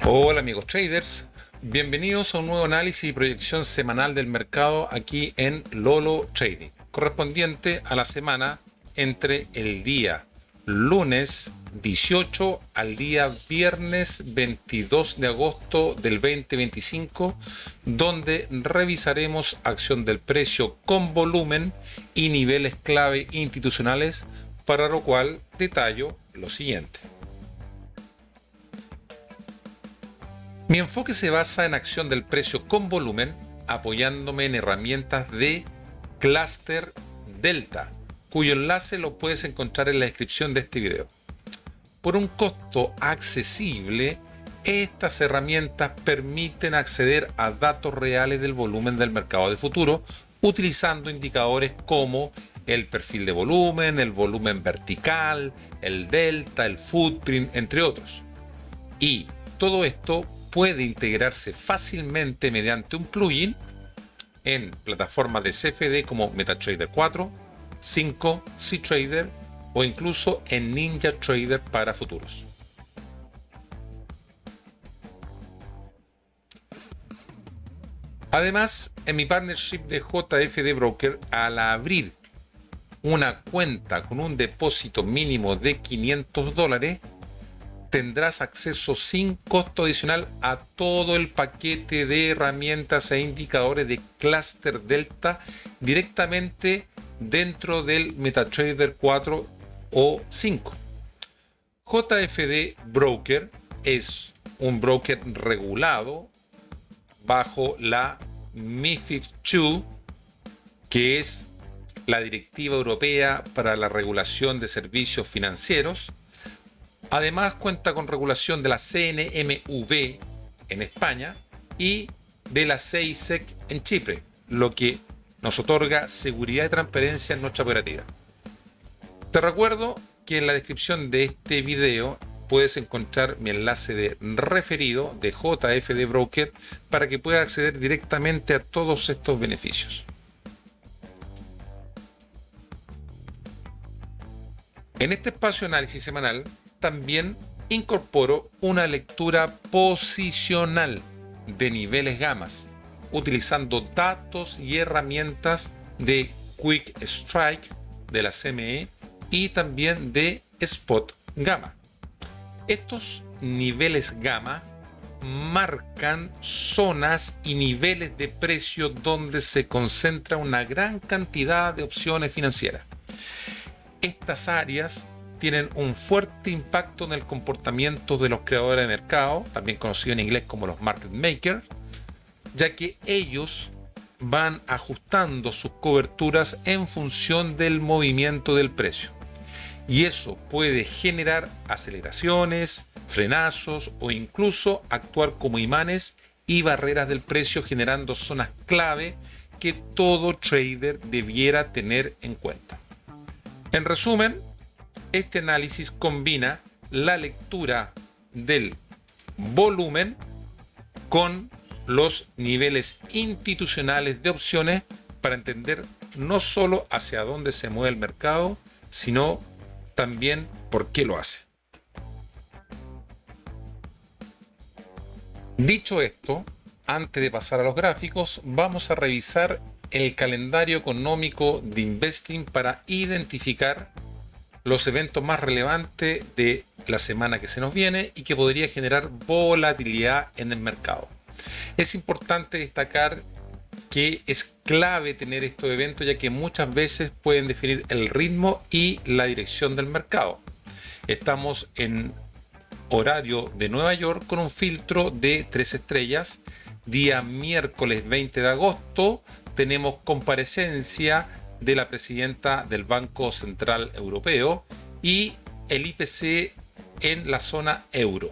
Hola amigos traders, bienvenidos a un nuevo análisis y proyección semanal del mercado aquí en Lolo Trading, correspondiente a la semana entre el día lunes 18 al día viernes 22 de agosto del 2025, donde revisaremos acción del precio con volumen y niveles clave institucionales, para lo cual detallo lo siguiente. Mi enfoque se basa en acción del precio con volumen, apoyándome en herramientas de Cluster Delta, cuyo enlace lo puedes encontrar en la descripción de este video. Por un costo accesible, estas herramientas permiten acceder a datos reales del volumen del mercado de futuro, utilizando indicadores como el perfil de volumen, el volumen vertical, el delta, el footprint, entre otros. Y todo esto puede integrarse fácilmente mediante un plugin en plataformas de CFD como MetaTrader 4, 5, cTrader o incluso en NinjaTrader para futuros. Además, en mi partnership de JFD Broker, al abrir una cuenta con un depósito mínimo de $500, tendrás acceso sin costo adicional a todo el paquete de herramientas e indicadores de Cluster Delta directamente dentro del MetaTrader 4 o 5. JFD Broker es un broker regulado bajo la MiFID II, que es la Directiva Europea para la Regulación de Servicios Financieros. Además cuenta con regulación de la CNMV en España y de la CEISEC en Chipre, lo que nos otorga seguridad y transparencia en nuestra operativa. Te recuerdo que en la descripción de este video puedes encontrar mi enlace de referido de JFD Broker para que puedas acceder directamente a todos estos beneficios. En este espacio de análisis semanal también incorporo una lectura posicional de niveles gamas, utilizando datos y herramientas de Quick Strike de la CME y también de Spot Gamma. Estos niveles gamma marcan zonas y niveles de precio donde se concentra una gran cantidad de opciones financieras. Estas áreas tienen un fuerte impacto en el comportamiento de los creadores de mercado, también conocidos en inglés como los market makers, ya que ellos van ajustando sus coberturas en función del movimiento del precio. Y eso puede generar aceleraciones, frenazos o incluso actuar como imanes y barreras del precio, generando zonas clave que todo trader debiera tener en cuenta. En resumen, este análisis combina la lectura del volumen con los niveles institucionales de opciones para entender no solo hacia dónde se mueve el mercado, sino también por qué lo hace. Dicho esto, antes de pasar a los gráficos, vamos a revisar el calendario económico de Investing para identificar los eventos más relevantes de la semana que se nos viene y que podría generar volatilidad en el mercado. Es importante destacar que es clave tener estos eventos, ya que muchas veces pueden definir el ritmo y la dirección del mercado. Estamos en horario de Nueva York con un filtro de 3 estrellas. Día miércoles 20 de agosto tenemos comparecencia de la presidenta del Banco Central Europeo y el IPC en la zona euro.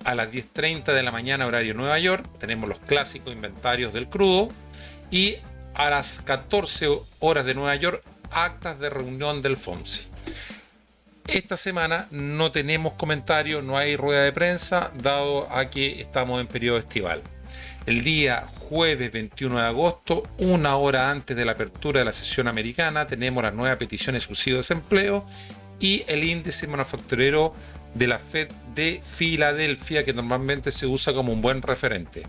A las 10:30 de la mañana horario Nueva York tenemos los clásicos inventarios del crudo y a las 14 horas de Nueva York actas de reunión del FOMC. Esta semana no tenemos comentarios, no hay rueda de prensa, dado a que estamos en periodo estival. El día jueves 21 de agosto, una hora antes de la apertura de la sesión americana, tenemos la nueva petición exclusiva de desempleo y el índice manufacturero de la Fed de Filadelfia, que normalmente se usa como un buen referente.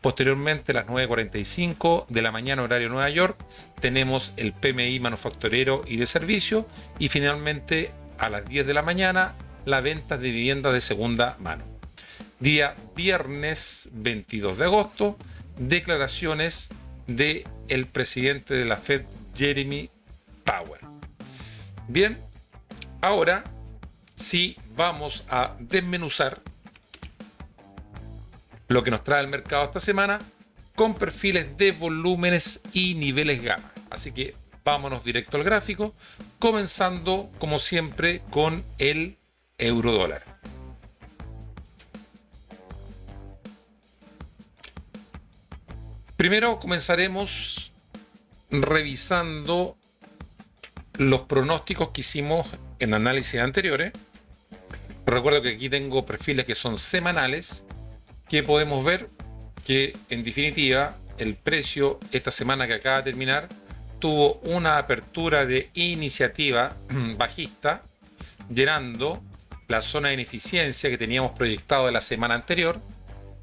Posteriormente, a las 9:45 de la mañana, horario Nueva York, tenemos el PMI manufacturero y de servicio, y finalmente a las 10 de la mañana, la venta de vivienda de segunda mano. Día viernes 22 de agosto, declaraciones del presidente de la Fed, Jeremy Powell. Bien, ahora sí vamos a desmenuzar lo que nos trae el mercado esta semana con perfiles de volúmenes y niveles gamma. Así que vámonos directo al gráfico, comenzando como siempre con el euro dólar. Primero comenzaremos revisando los pronósticos que hicimos en análisis anteriores. Recuerdo que aquí tengo perfiles que son semanales, que podemos ver que en definitiva el precio esta semana que acaba de terminar tuvo una apertura de iniciativa bajista, llenando la zona de ineficiencia que teníamos proyectado de la semana anterior,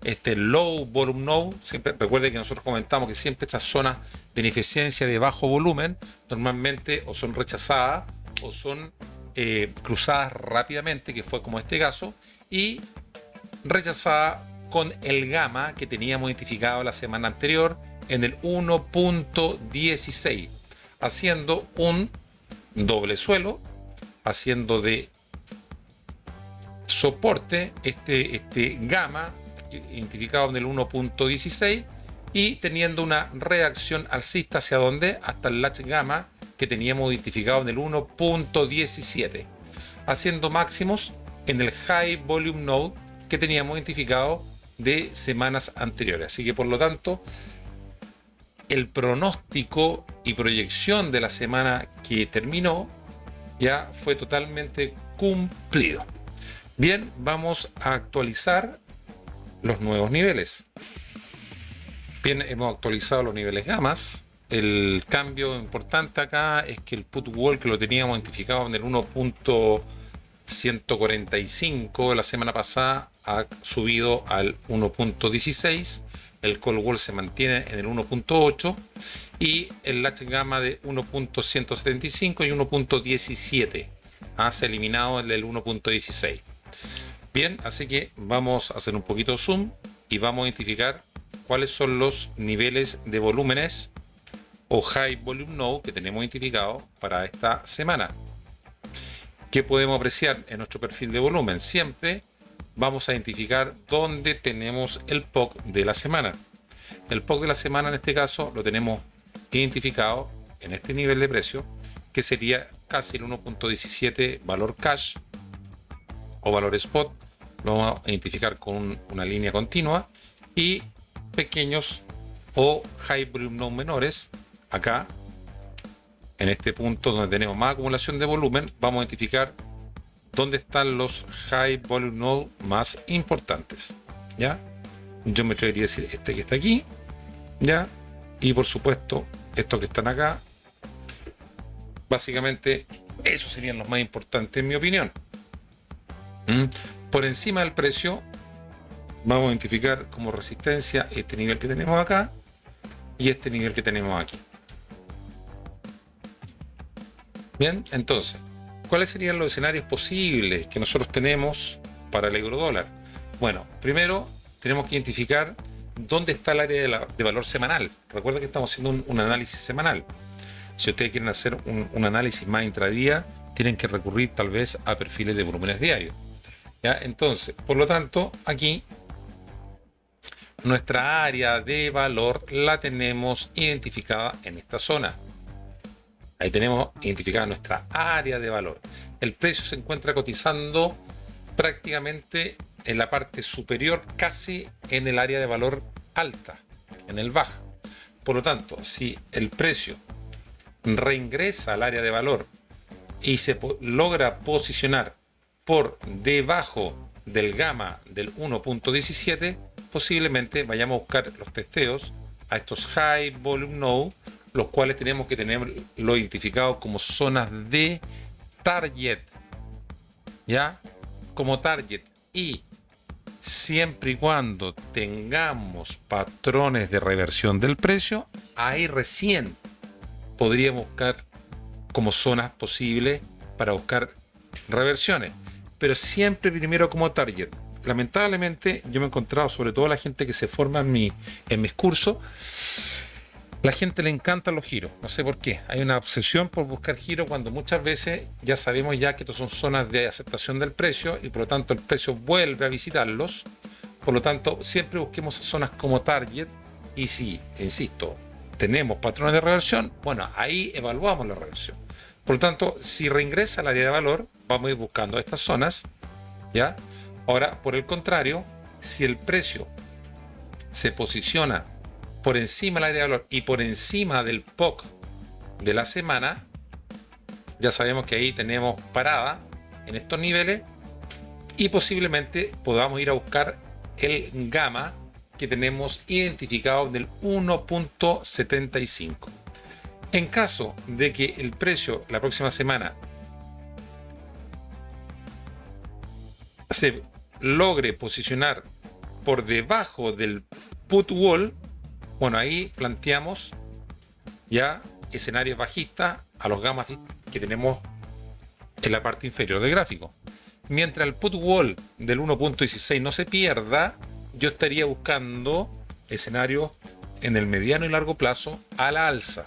este low volume node. Siempre recuerde que nosotros comentamos que siempre estas zonas de ineficiencia de bajo volumen normalmente o son rechazadas o son cruzadas rápidamente, que fue como este caso, y rechazada con el gamma que teníamos identificado la semana anterior en el 1.16, haciendo un doble suelo, haciendo de soporte este gamma identificado en el 1.16 y teniendo una reacción alcista hacia donde, hasta el latch gamma que teníamos identificado en el 1.17, haciendo máximos en el high volume node que teníamos identificado de semanas anteriores. Así que por lo tanto el pronóstico y proyección de la semana que terminó ya fue totalmente cumplido. Bien, vamos a actualizar los nuevos niveles. Bien, hemos actualizado los niveles gamas. El cambio importante acá es que el put wall, que lo teníamos identificado en el 1.145 la semana pasada, ha subido al 1.16. El call wall se mantiene en el 1.8 y el latch gamma de 1.175 y 1.17 se ha eliminado el del 1.16. Bien, así que vamos a hacer un poquito de zoom y vamos a identificar cuáles son los niveles de volúmenes o high volume node que tenemos identificado para esta semana. ¿Qué podemos apreciar en nuestro perfil de volumen? Siempre vamos a identificar dónde tenemos el POC de la semana. El POC de la semana en este caso lo tenemos identificado en este nivel de precio, que sería casi el 1.17 valor cash o valor spot. Lo vamos a identificar con una línea continua, y pequeños o high volume node menores acá en este punto donde tenemos más acumulación de volumen. Vamos a identificar dónde están los high volume node más importantes, ¿ya? Yo me atrevería a decir este que está aquí, ¿ya? Y por supuesto estos que están acá. Básicamente esos serían los más importantes en mi opinión. Por encima del precio vamos a identificar como resistencia este nivel que tenemos acá y este nivel que tenemos aquí. Bien, entonces, ¿cuáles serían los escenarios posibles que nosotros tenemos para el euro dólar? Bueno, primero tenemos que identificar dónde está el área de valor semanal. Recuerda que estamos haciendo un análisis semanal. Si ustedes quieren hacer un análisis más intradía, tienen que recurrir tal vez a perfiles de volúmenes diarios, ¿ya? Entonces, por lo tanto, aquí nuestra área de valor la tenemos identificada en esta zona. Ahí tenemos identificada nuestra área de valor. El precio se encuentra cotizando prácticamente en la parte superior, casi en el área de valor alta, en el bajo. Por lo tanto, si el precio reingresa al área de valor y se logra posicionar por debajo del gamma del 1.17, posiblemente vayamos a buscar los testeos a estos high volume node, los cuales tenemos que tenerlo identificado como zonas de target ¿ya? Como target. Y siempre y cuando tengamos patrones de reversión del precio, ahí recién podríamos buscar como zonas posibles para buscar reversiones. Pero siempre primero como target. Lamentablemente yo me he encontrado, sobre todo la gente que se forma en mis cursos, la gente le encantan los giros, no sé por qué. Hay una obsesión por buscar giros cuando muchas veces ya sabemos ya que estos son zonas de aceptación del precio y por lo tanto el precio vuelve a visitarlos. Por lo tanto, siempre busquemos zonas como target y si, insisto, tenemos patrones de reversión, bueno, ahí evaluamos la reversión. Por lo tanto, si reingresa al área de valor, vamos a ir buscando estas zonas, ¿ya? Ahora, por el contrario, si el precio se posiciona por encima del área de valor y por encima del POC de la semana, ya sabemos que ahí tenemos parada en estos niveles y posiblemente podamos ir a buscar el gamma que tenemos identificado del 1.75. En caso de que el precio la próxima semana se logre posicionar por debajo del put wall, bueno, ahí planteamos ya escenarios bajistas a los gammas que tenemos en la parte inferior del gráfico. Mientras el put wall del 1.16 no se pierda, yo estaría buscando escenarios en el mediano y largo plazo a la alza.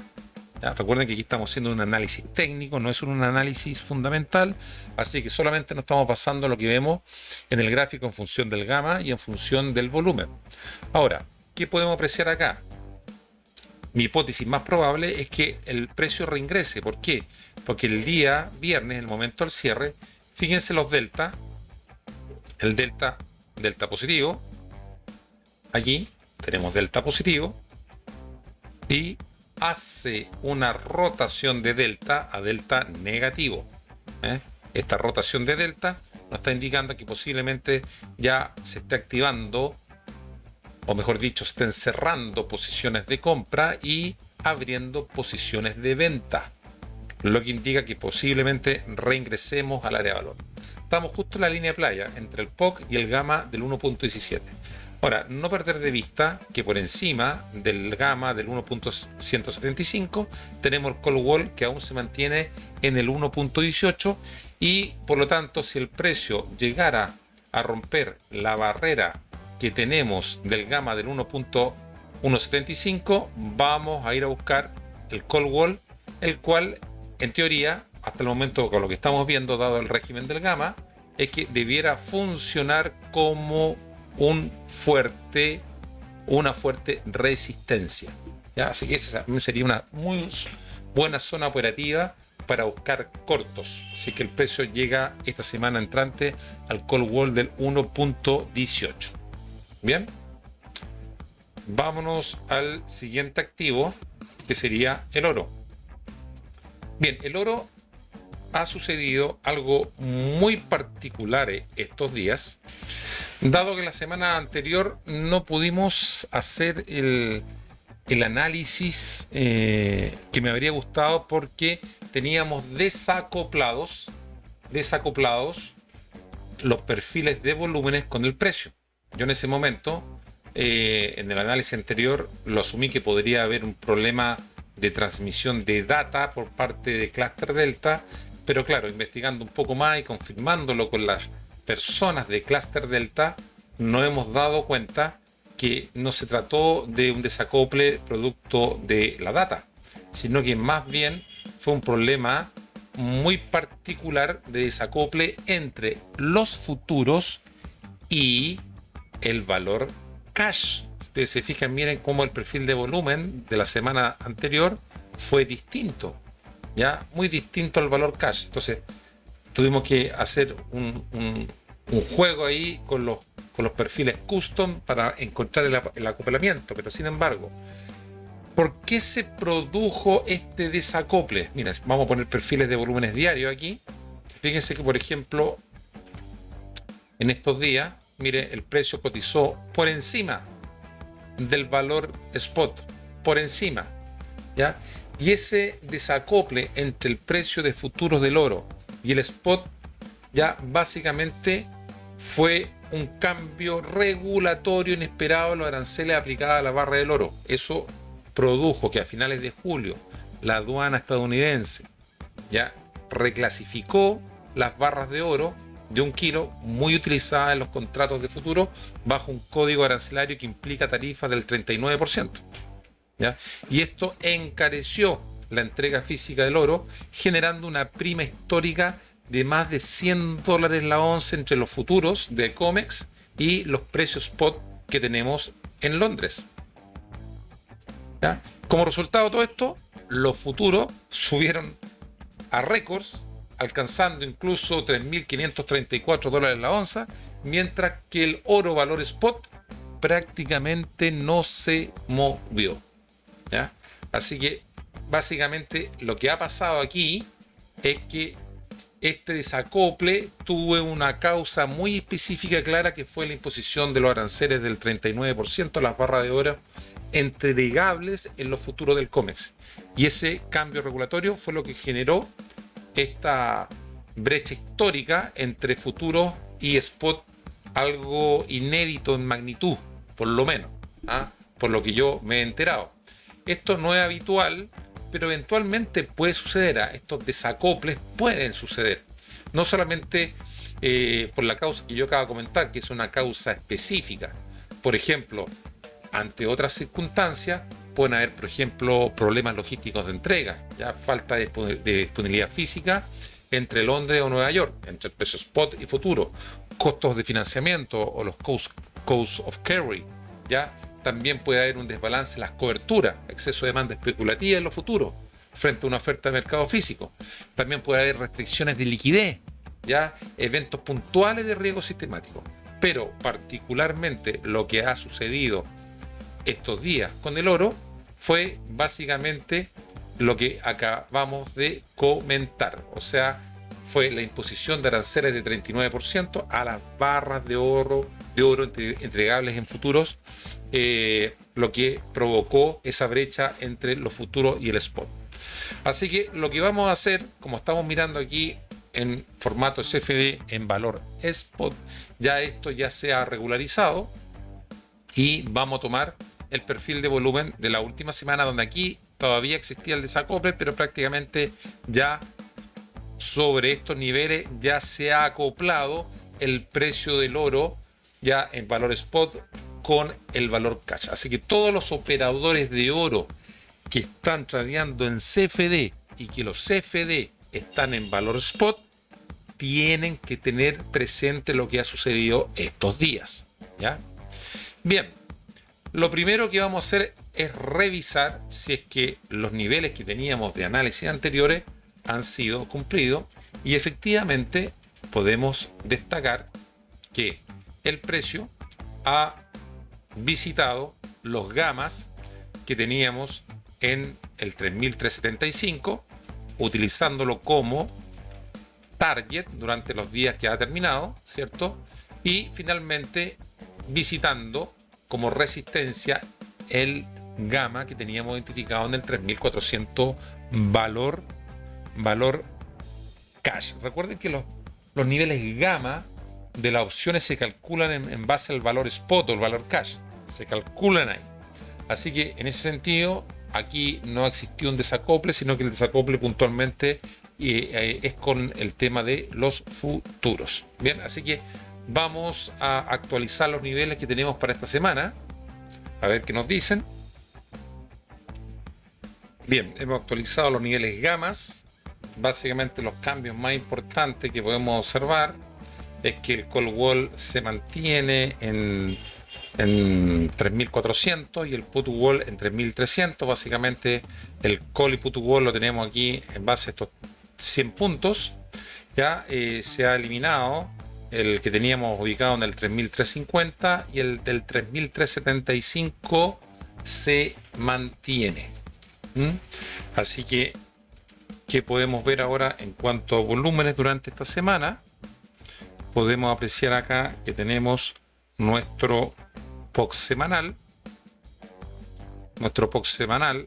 ¿Ya? Recuerden que aquí estamos haciendo un análisis técnico, no es un análisis fundamental, así que solamente nos estamos basando en lo que vemos en el gráfico en función del gamma y en función del volumen. Ahora, ¿qué podemos apreciar acá? Mi hipótesis más probable es que el precio reingrese. ¿Por qué? Porque el día viernes, el momento del cierre, fíjense los delta, el delta positivo, aquí tenemos delta positivo y hace una rotación de delta a delta negativo. Esta rotación de delta nos está indicando que posiblemente ya se esté activando, o mejor dicho, se estén cerrando posiciones de compra y abriendo posiciones de venta, lo que indica que posiblemente reingresemos al área de valor. Estamos justo en la línea de playa entre el POC y el gamma del 1.17. Ahora, no perder de vista que por encima del gamma del 1.175 tenemos el call wall que aún se mantiene en el 1.18 y por lo tanto si el precio llegara a romper la barrera que tenemos del gamma del 1.175, vamos a ir a buscar el call wall, el cual en teoría hasta el momento con lo que estamos viendo dado el régimen del gamma es que debiera funcionar como una fuerte resistencia, ¿ya? Así que esa sería una muy buena zona operativa para buscar cortos, así que el precio llega esta semana entrante al call wall del 1.18. Bien, vámonos al siguiente activo que sería el oro. Bien, el oro ha sucedido algo muy particular estos días, dado que la semana anterior no pudimos hacer el análisis que me habría gustado porque teníamos desacoplados los perfiles de volúmenes con el precio. Yo en ese momento, en el análisis anterior, lo asumí que podría haber un problema de transmisión de data por parte de Cluster Delta, pero claro, investigando un poco más y confirmándolo con las personas de Cluster Delta, nos hemos dado cuenta que no se trató de un desacople producto de la data, sino que más bien fue un problema muy particular de desacople entre los futuros y el valor cash. Si ustedes se fijan, miren cómo el perfil de volumen de la semana anterior fue distinto, ya muy distinto al valor cash. Entonces tuvimos que hacer un juego ahí con los perfiles custom para encontrar el acoplamiento, pero sin embargo, ¿por qué se produjo este desacople? Mira, vamos a poner perfiles de volúmenes diarios aquí. Fíjense que, por ejemplo, en estos días, mire, el precio cotizó por encima del valor spot, por encima, ¿ya? Y ese desacople entre el precio de futuros del oro y el spot ya básicamente fue un cambio regulatorio inesperado en los aranceles aplicados a la barra del oro. Eso produjo que a finales de julio la aduana estadounidense ya reclasificó las barras de oro de 1 kilo, muy utilizadas en los contratos de futuro, bajo un código arancelario que implica tarifas del 39%. ¿Ya? Y esto encareció la entrega física del oro, generando una prima histórica de más de $100 la onza entre los futuros de COMEX y los precios spot que tenemos en Londres. ¿Ya? Como resultado de todo esto, los futuros subieron a récords, alcanzando incluso $3.534 la onza, mientras que el oro valor spot prácticamente no se movió. ¿Ya? Así que básicamente lo que ha pasado aquí es que este desacople tuvo una causa muy específica, clara, que fue la imposición de los aranceles del 39% a las barras de oro entregables en los futuros del COMEX. Y ese cambio regulatorio fue lo que generó esta brecha histórica entre futuros y spot, algo inédito en magnitud, por lo menos, por lo que yo me he enterado. Esto no es habitual, pero eventualmente puede suceder. Estos desacoples pueden suceder. No solamente por la causa que yo acabo de comentar, que es una causa específica. Por ejemplo, ante otras circunstancias, pueden haber, por ejemplo, problemas logísticos de entrega, ya falta de disponibilidad física entre Londres o Nueva York, entre el precio spot y futuro, costos de financiamiento o los cost of carry, ya. También puede haber un desbalance en las coberturas, exceso de demanda especulativa en los futuros, frente a una oferta de mercado físico. También puede haber restricciones de liquidez, ya, eventos puntuales de riesgo sistemático. Pero particularmente lo que ha sucedido estos días con el oro fue básicamente lo que acabamos de comentar. O sea, fue la imposición de aranceles de 39% a las barras de oro entregables en futuros, lo que provocó esa brecha entre los futuros y el spot. Así que lo que vamos a hacer, como estamos mirando aquí en formato CFD en valor spot, ya esto ya se ha regularizado y vamos a tomar el perfil de volumen de la última semana, donde aquí todavía existía el desacople, pero prácticamente ya sobre estos niveles ya se ha acoplado el precio del oro ya en valor spot con el valor cash. Así que todos los operadores de oro que están tradeando en CFD y que los CFD están en valor spot tienen que tener presente lo que ha sucedido estos días, ¿ya? Bien, lo primero que vamos a hacer es revisar si es que los niveles que teníamos de análisis anteriores han sido cumplidos, y efectivamente podemos destacar que el precio ha visitado los gamas que teníamos en el 3.375, utilizándolo como target durante los días que ha terminado, ¿cierto? Y finalmente visitando como resistencia el gamma que teníamos identificado en el 3.400 valor cash. Recuerden que los niveles gamma de las opciones se calculan en base al valor spot o el valor cash. Se calculan ahí. Así que en ese sentido, aquí no existió un desacople, sino que el desacople puntualmente es con el tema de los futuros. Bien, así que vamos a actualizar los niveles que tenemos para esta semana. A ver qué nos dicen. Bien, hemos actualizado los niveles gamas. Básicamente los cambios más importantes que podemos observar es que el call wall se mantiene en 3.400 y el put wall en 3.300. Básicamente el call y put wall lo tenemos aquí en base a estos 100 puntos. Ya se ha eliminado el que teníamos ubicado en el 3.350 y el del 3.375 se mantiene. Así que, ¿qué podemos ver ahora en cuanto a volúmenes durante esta semana? Podemos apreciar acá que tenemos nuestro POX semanal. Nuestro POX semanal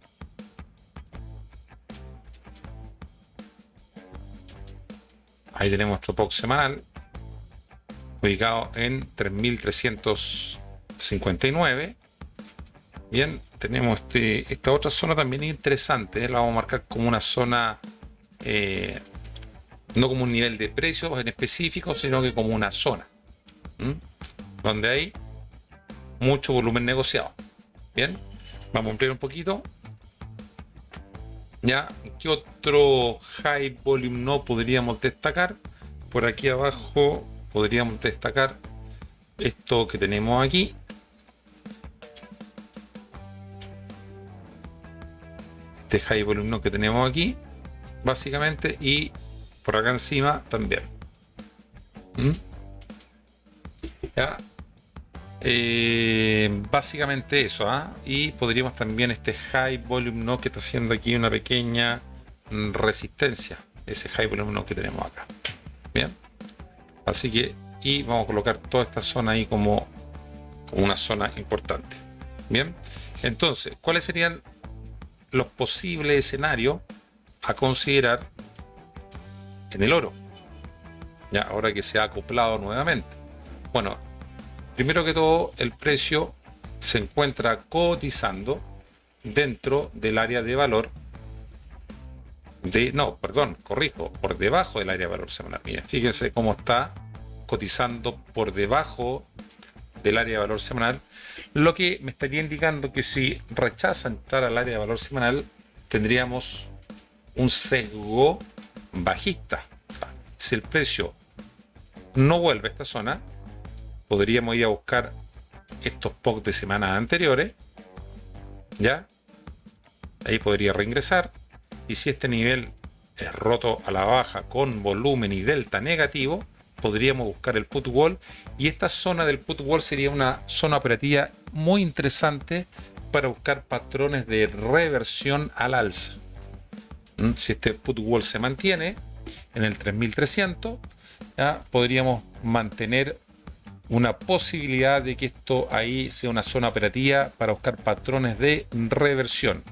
Ahí tenemos nuestro POC semanal, ubicado en 3.359. Bien, tenemos esta otra zona también interesante, la vamos a marcar como una zona, no como un nivel de precios en específico, sino que como una zona, donde hay mucho volumen negociado. Bien, vamos a ampliar un poquito. Ya, ¿qué otro high volume no podríamos destacar? Por aquí abajo podríamos destacar esto que tenemos aquí. Este high volume no que tenemos aquí, básicamente, y por acá encima también. ¿Ya? Básicamente eso, y podríamos también este high volume no que está haciendo aquí una pequeña resistencia, ese high volume no que tenemos acá. Bien, así que, y vamos a colocar toda esta zona ahí como una zona importante. Bien, entonces, ¿cuáles serían los posibles escenarios a considerar en el oro? Ya, ahora que se ha acoplado nuevamente. Bueno, primero que todo, el precio se encuentra cotizando dentro del área de valor por debajo del área de valor semanal. Miren, fíjense cómo está cotizando por debajo del área de valor semanal, lo que me estaría indicando que si rechaza entrar al área de valor semanal, tendríamos un sesgo bajista. O sea, si el precio no vuelve a esta zona, podríamos ir a buscar estos POC de semanas anteriores, ¿ya? Ahí podría reingresar, y si este nivel es roto a la baja con volumen y delta negativo, podríamos buscar el put wall, y esta zona del put wall sería una zona operativa muy interesante para buscar patrones de reversión al alza. Si este put wall se mantiene en el 3300, ¿ya? Podríamos mantener una posibilidad de que esto ahí sea una zona operativa para buscar patrones de reversión,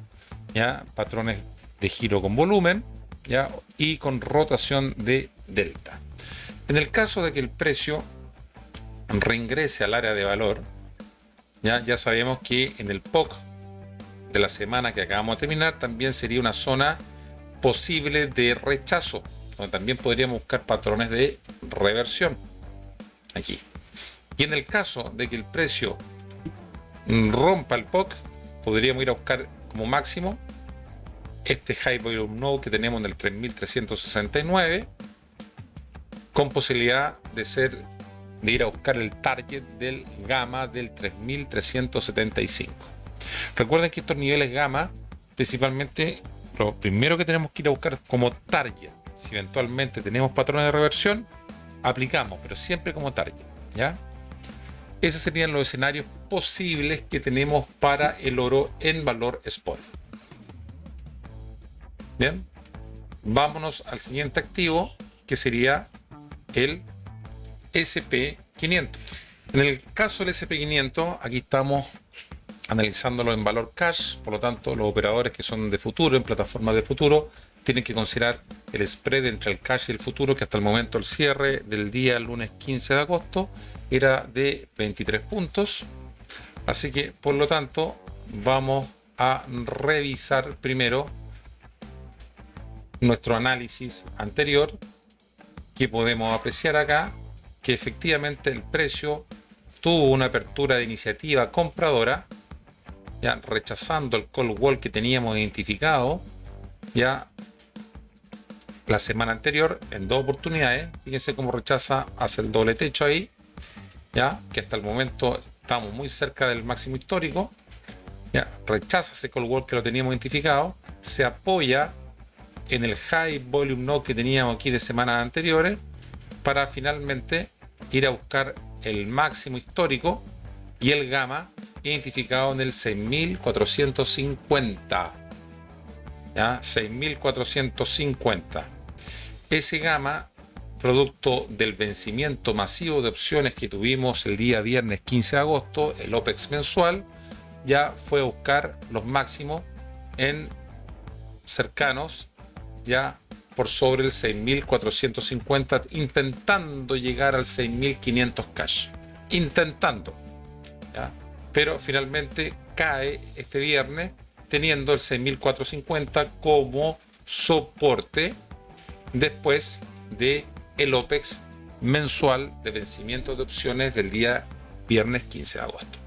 ¿ya? Patrones de giro con volumen, ¿ya? Y con rotación de delta. En el caso de que el precio reingrese al área de valor, ya sabemos que en el POC de la semana que acabamos de terminar también sería una zona posible de rechazo, donde también podríamos buscar patrones de reversión aquí. Y en el caso de que el precio rompa el POC, podríamos ir a buscar como máximo este high volume node que tenemos en el 3369, con posibilidad de ir a buscar el target del gamma del 3375. Recuerden que estos niveles gamma, principalmente, lo primero que tenemos que ir a buscar como target, si eventualmente tenemos patrones de reversión, aplicamos, pero siempre como target, ¿ya? Esos serían los escenarios posibles que tenemos para el oro en valor spot. Bien, vámonos al siguiente activo, que sería el SP500. En el caso del SP500, aquí estamos analizándolo en valor cash, por lo tanto los operadores que son de futuro, en plataformas de futuro, tienen que considerar el spread entre el cash y el futuro, que hasta el momento el cierre del día lunes 15 de agosto era de 23 puntos. Así que, por lo tanto, vamos a revisar primero nuestro análisis anterior, que podemos apreciar acá que efectivamente el precio tuvo una apertura de iniciativa compradora, ya rechazando el call wall que teníamos identificado ya la semana anterior en dos oportunidades. Fíjense cómo rechaza, hace el doble techo ahí, ya que hasta el momento estamos muy cerca del máximo histórico, ya rechaza ese call wall que lo teníamos identificado, se apoya en el high volume node que teníamos aquí de semanas anteriores para finalmente ir a buscar el máximo histórico y el gamma identificado en el 6450, ¿ya? 6450. Ese gamma, producto del vencimiento masivo de opciones que tuvimos el día viernes 15 de agosto, el OPEX mensual, ya fue a buscar los máximos en cercanos ya por sobre el 6.450, intentando llegar al 6.500 cash. Intentando, ¿ya? Pero finalmente cae este viernes teniendo el 6.450 como soporte después de el OPEX mensual de vencimiento de opciones del día viernes 15 de agosto.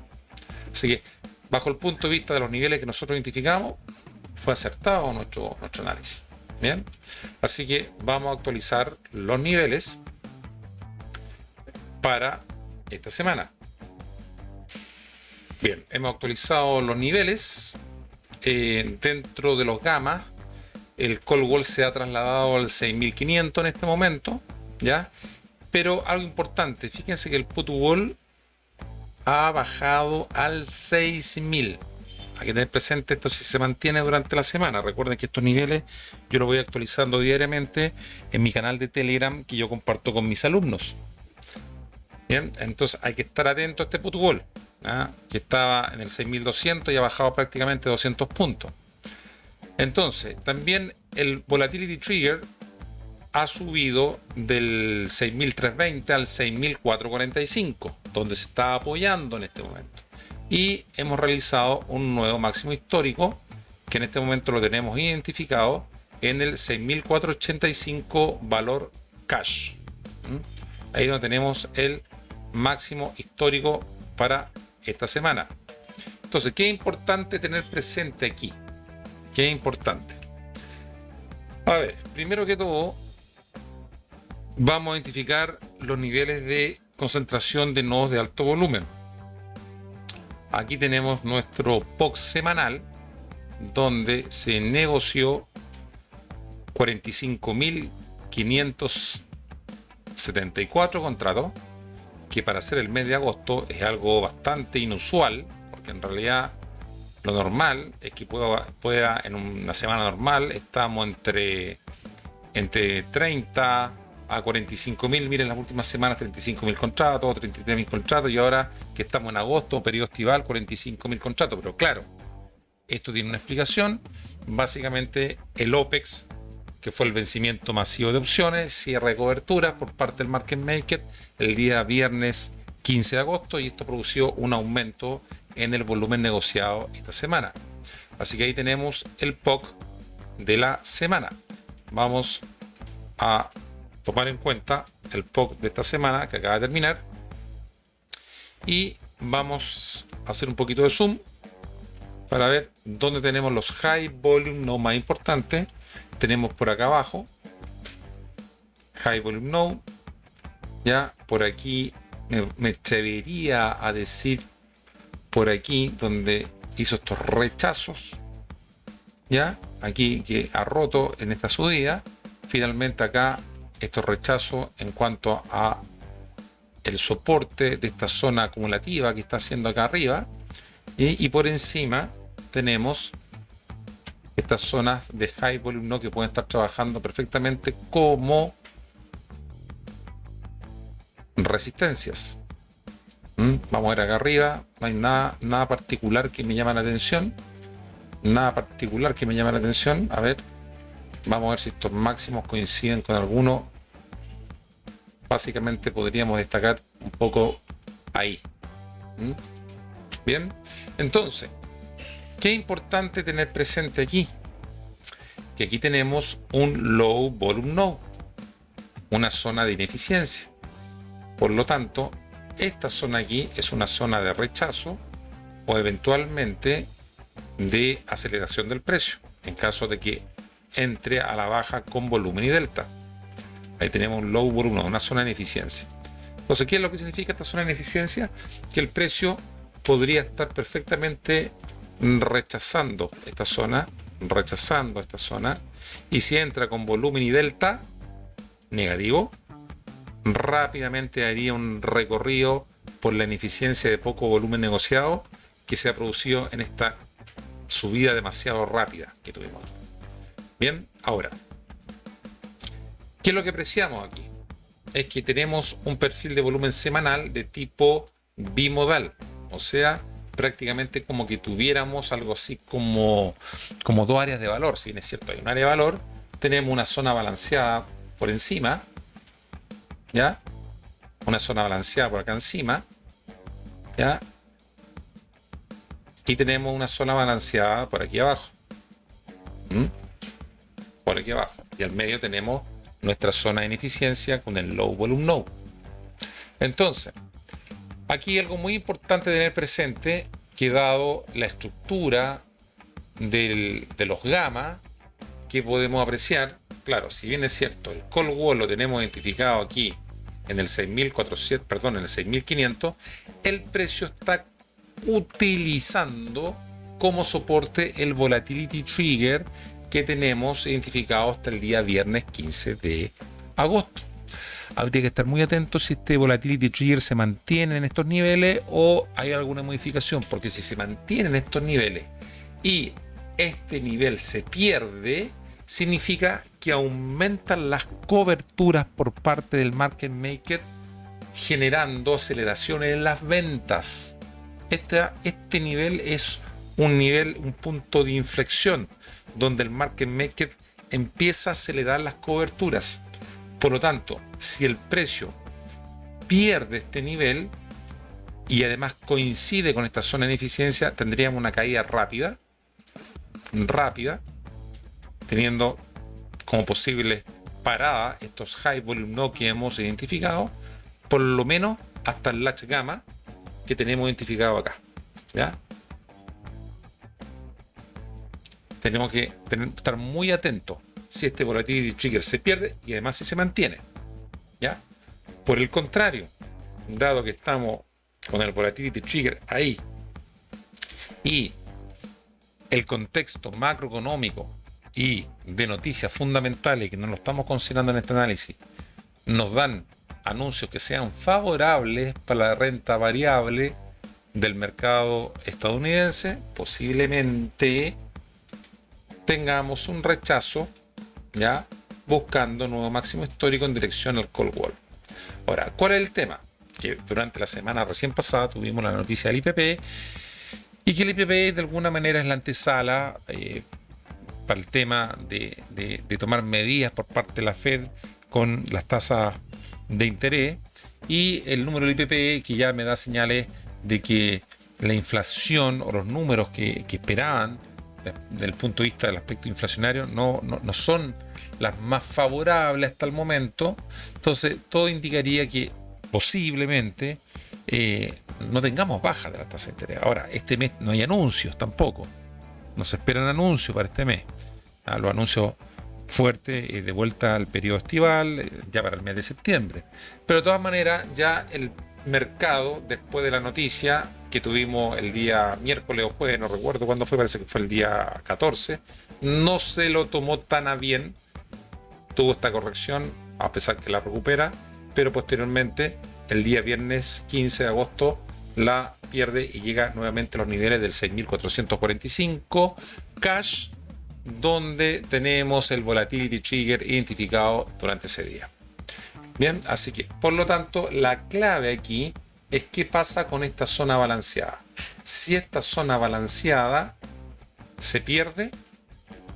Así que, bajo el punto de vista de los niveles que nosotros identificamos, fue acertado nuestro análisis. Bien, así que vamos a actualizar los niveles para esta semana. Bien, hemos actualizado los niveles dentro de los gamas. El call wall se ha trasladado al 6.500 en este momento, ¿ya? Pero algo importante, fíjense que el put wall ha bajado al 6.000. Hay que tener presente esto si se mantiene durante la semana. Recuerden que estos niveles yo los voy actualizando diariamente en mi canal de Telegram que yo comparto con mis alumnos. Bien, entonces hay que estar atento a este put wall, ¿ah? Que estaba en el 6.200 y ha bajado prácticamente 200 puntos. Entonces, también el Volatility Trigger ha subido del 6.320 al 6.445, donde se está apoyando en este momento. Y hemos realizado un nuevo máximo histórico, que en este momento lo tenemos identificado en el 6.485 valor cash. Ahí donde tenemos el máximo histórico para esta semana. Entonces, ¿qué es importante tener presente aquí? ¿Qué es importante? A ver, primero que todo, vamos a identificar los niveles de concentración de nodos de alto volumen. Aquí tenemos nuestro POC semanal, donde se negoció 45.574 contratos, que para ser el mes de agosto es algo bastante inusual, porque en realidad lo normal es que pueda en una semana normal estamos entre 30 a 45.000, miren las últimas semanas 35.000 contratos, 33.000 contratos, y ahora que estamos en agosto, periodo estival, 45.000 contratos. Pero claro, esto tiene una explicación. Básicamente el OPEX, que fue el vencimiento masivo de opciones, cierre de coberturas por parte del market maker el día viernes 15 de agosto, y esto produjo un aumento en el volumen negociado esta semana. Así que ahí tenemos el POC de la semana. Vamos a tomar en cuenta el POC de esta semana que acaba de terminar y vamos a hacer un poquito de zoom para ver dónde tenemos los high volume no más importantes. Tenemos por acá abajo high volume no, ya por aquí me atrevería a decir por aquí donde hizo estos rechazos, ya aquí que ha roto en esta subida. Finalmente acá estos rechazos en cuanto a el soporte de esta zona acumulativa que está haciendo acá arriba, y por encima tenemos estas zonas de high volume no que pueden estar trabajando perfectamente como resistencias. Vamos a ver acá arriba, no hay nada particular que me llame la atención, A ver, vamos a ver si estos máximos coinciden con alguno. Básicamente podríamos destacar un poco ahí. Bien, entonces, ¿qué es importante tener presente aquí? Que aquí tenemos un low volume node, una zona de ineficiencia. Por lo tanto, esta zona aquí es una zona de rechazo o eventualmente de aceleración del precio, en caso de que entre a la baja con volumen y delta. Ahí tenemos un low volume, una zona de ineficiencia. Entonces, ¿qué es lo que significa esta zona de ineficiencia? Que el precio podría estar perfectamente rechazando esta zona, y si entra con volumen y delta negativo, rápidamente haría un recorrido por la ineficiencia de poco volumen negociado que se ha producido en esta subida demasiado rápida que tuvimos. Bien, ahora, ¿qué es lo que apreciamos aquí? Es que tenemos un perfil de volumen semanal de tipo bimodal, o sea, prácticamente como que tuviéramos algo así como dos áreas de valor. Si bien es cierto, hay un área de valor, tenemos una zona balanceada por encima, ¿ya? Una zona balanceada por acá encima, ¿ya? Y tenemos una zona balanceada por aquí abajo. Por aquí abajo. Y al medio tenemos nuestra zona de ineficiencia con el low volume node. Entonces, aquí algo muy importante tener presente, que dado la estructura de los gamma que podemos apreciar, claro, si bien es cierto, el call wall lo tenemos identificado aquí en el 6400, perdón, en el 6500, el precio está utilizando como soporte el volatility trigger que tenemos identificado hasta el día viernes 15 de agosto. Habría que estar muy atentos si este volatility trigger se mantiene en estos niveles o hay alguna modificación, porque si se mantiene en estos niveles y este nivel se pierde, significa que aumentan las coberturas por parte del market maker, generando aceleraciones en las ventas. Este nivel es un punto de inflexión donde el market maker empieza a acelerar las coberturas. Por lo tanto, si el precio pierde este nivel y además coincide con esta zona de ineficiencia, tendríamos una caída rápida, teniendo como posible parada estos high volume node que hemos identificado, por lo menos hasta el latch gamma que tenemos identificado acá, ¿ya? Tenemos que estar muy atentos si este volatility trigger se pierde y además si se mantiene, ¿ya? Por el contrario, dado que estamos con el volatility trigger ahí y el contexto macroeconómico y de noticias fundamentales que no lo estamos considerando en este análisis nos dan anuncios que sean favorables para la renta variable del mercado estadounidense, posiblemente tengamos un rechazo, ya, buscando nuevo máximo histórico en dirección al call wall. Ahora, ¿cuál es el tema? Que durante la semana recién pasada tuvimos la noticia del IPP y que el IPP de alguna manera es la antesala para el tema de tomar medidas por parte de la Fed con las tasas de interés, y el número del IPP que ya me da señales de que la inflación o los números que esperaban desde el punto de vista del aspecto inflacionario no son las más favorables hasta el momento. Entonces todo indicaría que posiblemente no tengamos baja de la tasa de interés. Ahora, este mes no hay anuncios tampoco, no se esperan anuncios para este mes. Los anuncios fuertes de vuelta al periodo estival ya para el mes de septiembre, pero de todas maneras ya el mercado, después de la noticia que tuvimos el día miércoles o jueves, no recuerdo cuándo fue, parece que fue el día 14, no se lo tomó tan a bien, tuvo esta corrección a pesar que la recupera, pero posteriormente el día viernes 15 de agosto la pierde y llega nuevamente a los niveles del 6.445 cash, donde tenemos el volatility trigger identificado durante ese día. Bien, así que por lo tanto la clave aquí es qué pasa con esta zona balanceada. Si esta zona balanceada se pierde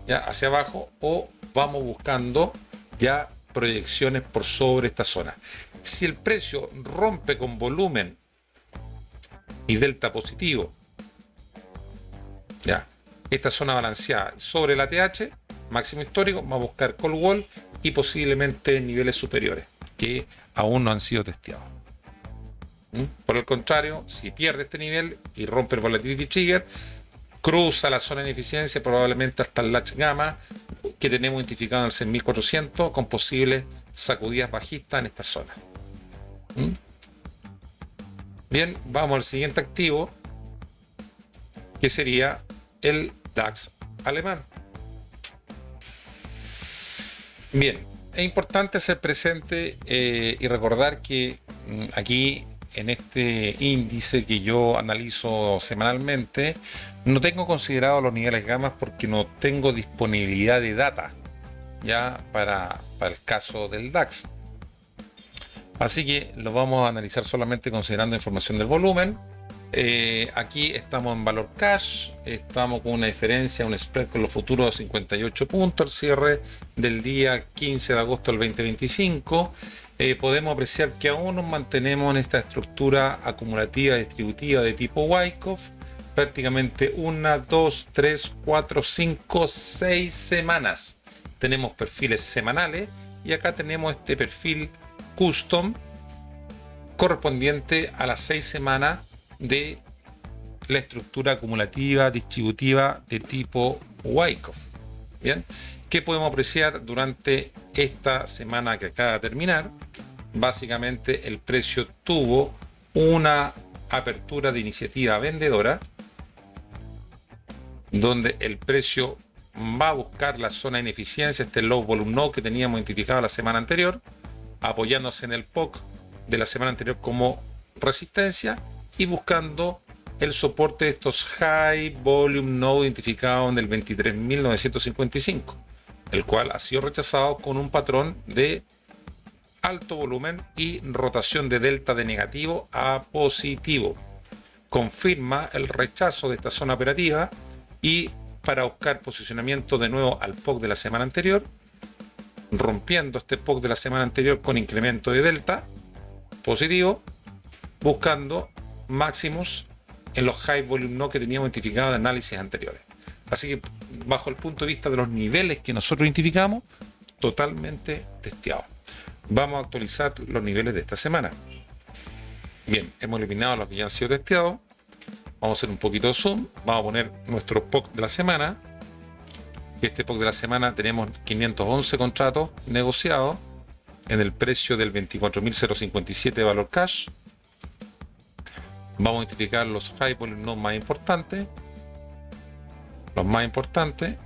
ya hacia abajo, o vamos buscando ya proyecciones por sobre esta zona. Si el precio rompe con volumen y delta positivo, ya esta zona balanceada sobre la TH, máximo histórico, va a buscar call wall y posiblemente niveles superiores que aún no han sido testeados. Por el contrario, si pierde este nivel y rompe el volatility trigger, cruza la zona de ineficiencia probablemente hasta el latch gamma que tenemos identificado en el 6400 con posibles sacudidas bajistas en esta zona. Bien, vamos al siguiente activo, que sería el DAX alemán. Bien, es importante ser presente y recordar que aquí en este índice que yo analizo semanalmente no tengo considerado los niveles gamma porque no tengo disponibilidad de data ya para el caso del DAX. Así que lo vamos a analizar solamente considerando información del volumen, Aquí estamos en valor cash, estamos con una diferencia, un spread con los futuros de 58 puntos, al cierre del día 15 de agosto del 2025. Podemos apreciar que aún nos mantenemos en esta estructura acumulativa distributiva de tipo Wyckoff, prácticamente 1, 2, 3, 4, 5, 6 semanas. Tenemos perfiles semanales y acá tenemos este perfil custom correspondiente a las 6 semanas de la estructura acumulativa distributiva de tipo Wyckoff. Bien, ¿qué podemos apreciar durante esta semana que acaba de terminar? Básicamente el precio tuvo una apertura de iniciativa vendedora donde el precio va a buscar la zona de ineficiencia, este low volume node que teníamos identificado la semana anterior, apoyándose en el POC de la semana anterior como resistencia y buscando el soporte de estos high volume node identificados en el 23.955, el cual ha sido rechazado con un patrón de alto volumen y rotación de delta de negativo a positivo. Confirma el rechazo de esta zona operativa y para buscar posicionamiento de nuevo al POC de la semana anterior, rompiendo este POC de la semana anterior con incremento de delta positivo, buscando máximos en los high volume node que teníamos identificados de análisis anteriores. Así que bajo el punto de vista de los niveles que nosotros identificamos, totalmente testeado. Vamos a actualizar los niveles de esta semana. Bien, hemos eliminado los que ya han sido testeados. Vamos a hacer un poquito de zoom. Vamos a poner nuestro POC de la semana. Este POC de la semana tenemos 511 contratos negociados en el precio del 24.057 de valor cash. Vamos a identificar los high volume nodes más importantes. Los más importantes.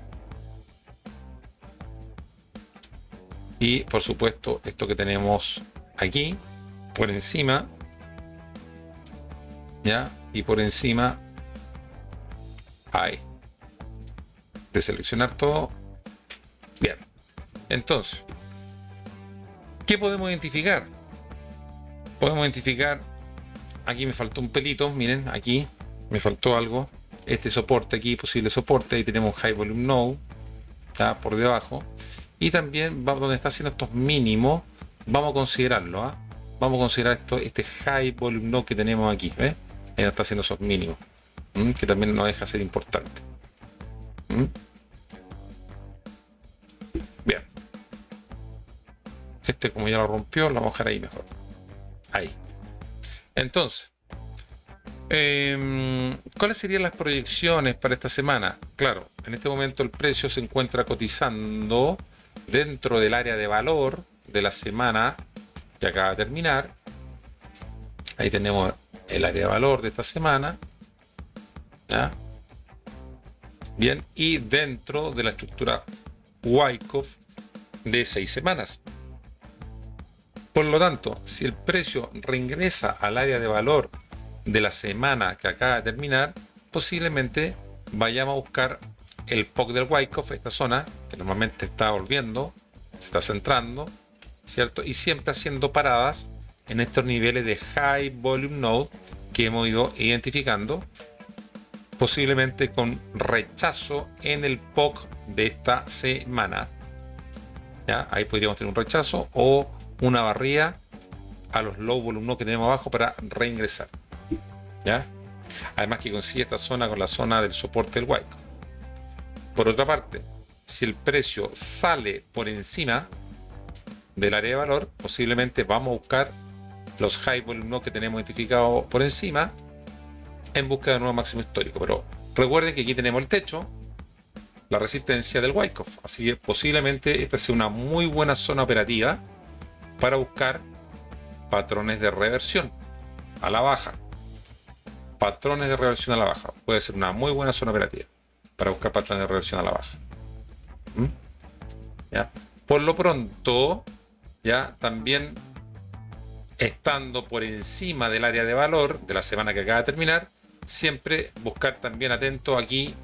Y por supuesto, esto que tenemos aquí, por encima, ¿ya? Y por encima, ahí. De seleccionar todo. Bien. Entonces, ¿qué podemos identificar? Podemos identificar, aquí me faltó un pelito, miren, aquí me faltó algo. Este soporte aquí, posible soporte, ahí tenemos high volume node, ¿ya? Por debajo. Y también vamos donde está haciendo estos mínimos, vamos a considerarlo, ¿eh? Vamos a considerar este high volume node que tenemos aquí, ¿ves? Ahí está haciendo esos mínimos, que también nos deja ser importante. Bien. Este como ya lo rompió, lo vamos a dejar ahí mejor. Ahí. Entonces, ¿cuáles serían las proyecciones para esta semana? Claro, en este momento el precio se encuentra cotizando dentro del área de valor de la semana que acaba de terminar. Ahí tenemos el área de valor de esta semana, ¿ya? Bien, y dentro de la estructura Wyckoff de 6 semanas. Por lo tanto, si el precio reingresa al área de valor de la semana que acaba de terminar, posiblemente vayamos a buscar el POC del Wyckoff, esta zona que normalmente está volviendo, se está centrando, ¿cierto? Y siempre haciendo paradas en estos niveles de high volume node que hemos ido identificando, posiblemente con rechazo en el POC de esta semana. ¿Ya? Ahí podríamos tener un rechazo o una barrida a los low volume node que tenemos abajo para reingresar. ¿Ya? Además que coincide esta zona con la zona del soporte del Wyckoff. Por otra parte, si el precio sale por encima del área de valor, posiblemente vamos a buscar los high volume node que tenemos identificados por encima en busca de un nuevo máximo histórico. Pero recuerden que aquí tenemos el techo, la resistencia del Wyckoff, así que posiblemente esta sea una muy buena zona operativa para buscar patrones de reversión a la baja. Patrones de reversión a la baja puede ser una muy buena zona operativa para buscar patrones de reversión a la baja. ¿Ya? Por lo pronto, ya también estando por encima del área de valor de la semana que acaba de terminar, siempre buscar también atento aquí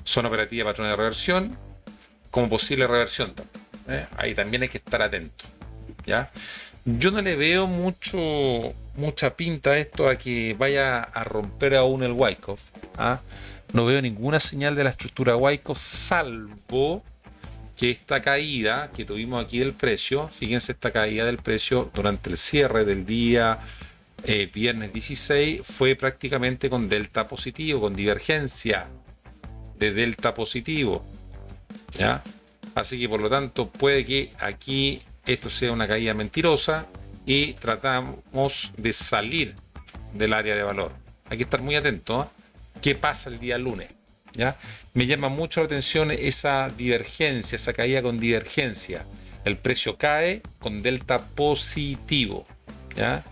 zona operativa, patrones de reversión como posible reversión también, ¿eh? Ahí también hay que estar atento, ¿ya? Yo no le veo mucha pinta esto a que vaya a romper aún el Wyckoff. ¿Ah? No veo ninguna señal de la estructura Wyckoff, salvo que esta caída que tuvimos aquí del precio, fíjense esta caída del precio durante el cierre del día viernes 16, fue prácticamente con delta positivo, con divergencia de delta positivo, ¿ya? Así que por lo tanto puede que aquí esto sea una caída mentirosa y tratamos de salir del área de valor. Hay que estar muy atento, ¿eh? ¿Qué pasa el día lunes? ¿Ya? Me llama mucho la atención esa divergencia, esa caída con divergencia. El precio cae con delta positivo, ¿ya?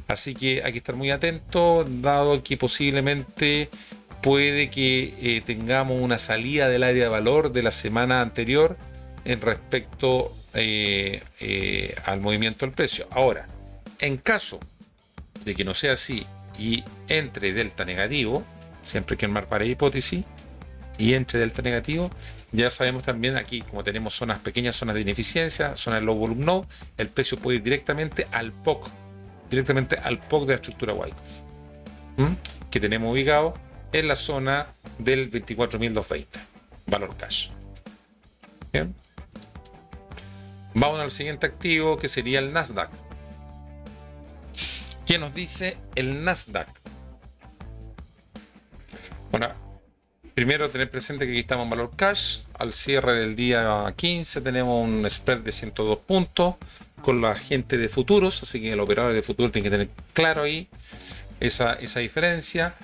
Así que hay que estar muy atento, dado que posiblemente puede que tengamos una salida del área de valor de la semana anterior en respecto al movimiento del precio. Ahora, en caso de que no sea así y entre delta negativo, siempre hay que armar para hipótesis, y entre delta negativo, ya sabemos también aquí, como tenemos zonas pequeñas, zonas de ineficiencia, zonas de low volume node, el precio puede ir directamente al POC de la estructura Wyckoff, que tenemos ubicado en la zona del 24.220, valor cash. Bien. Vamos al siguiente activo, que sería el Nasdaq. ¿Qué nos dice el Nasdaq? Bueno, primero tener presente que aquí estamos en valor cash. Al cierre del día 15 tenemos un spread de 102 puntos con la gente de futuros, así que el operador de futuros tiene que tener claro ahí esa diferencia.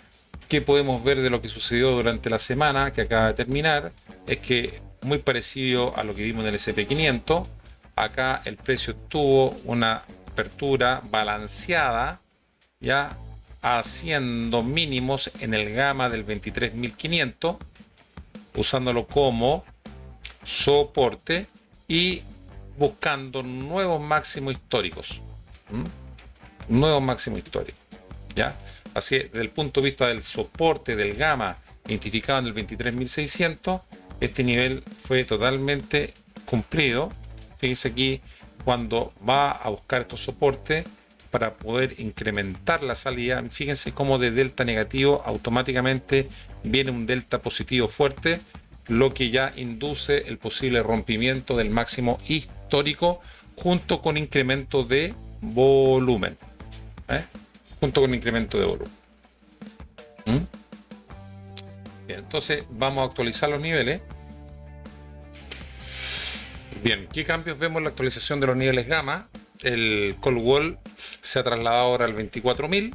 ¿Qué podemos ver de lo que sucedió durante la semana que acaba de terminar? Es que muy parecido a lo que vimos en el S&P 500, acá el precio tuvo una apertura balanceada, ya haciendo mínimos en el gamma del 23.500, usándolo como soporte y buscando nuevos máximos históricos. Nuevos máximos históricos, ¿ya? Así, desde el punto de vista del soporte del gamma identificado en el 23.600, este nivel fue totalmente cumplido. Fíjense aquí, cuando va a buscar estos soportes para poder incrementar la salida, fíjense cómo de delta negativo automáticamente viene un delta positivo fuerte, lo que ya induce el posible rompimiento del máximo histórico junto con incremento de volumen. Junto con incremento de volumen. Bien, entonces vamos a actualizar los niveles. Bien, ¿qué cambios vemos en la actualización de los niveles gamma? El call wall se ha trasladado ahora al 24.000.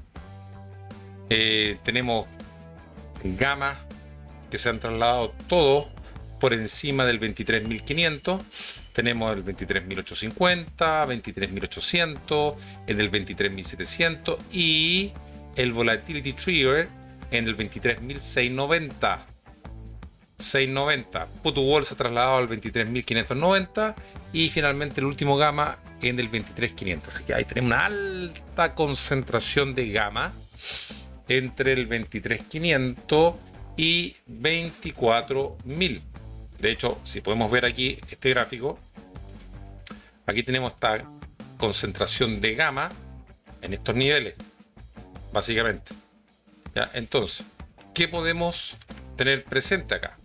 Tenemos gamma que se han trasladado todos por encima del 23.500. Tenemos el 23.850, 23.800, el del 23.700 y el Volatility Trigger en el 23.690. 690. Put Wall se ha trasladado al 23.590 y finalmente el último gamma en el 23.500. Así que ahí tenemos una alta concentración de gamma entre el 23.500 y 24.000. De hecho, si podemos ver aquí este gráfico, aquí tenemos esta concentración de gamma en estos niveles, básicamente. ¿Ya? Entonces, ¿qué podemos tener presente acá?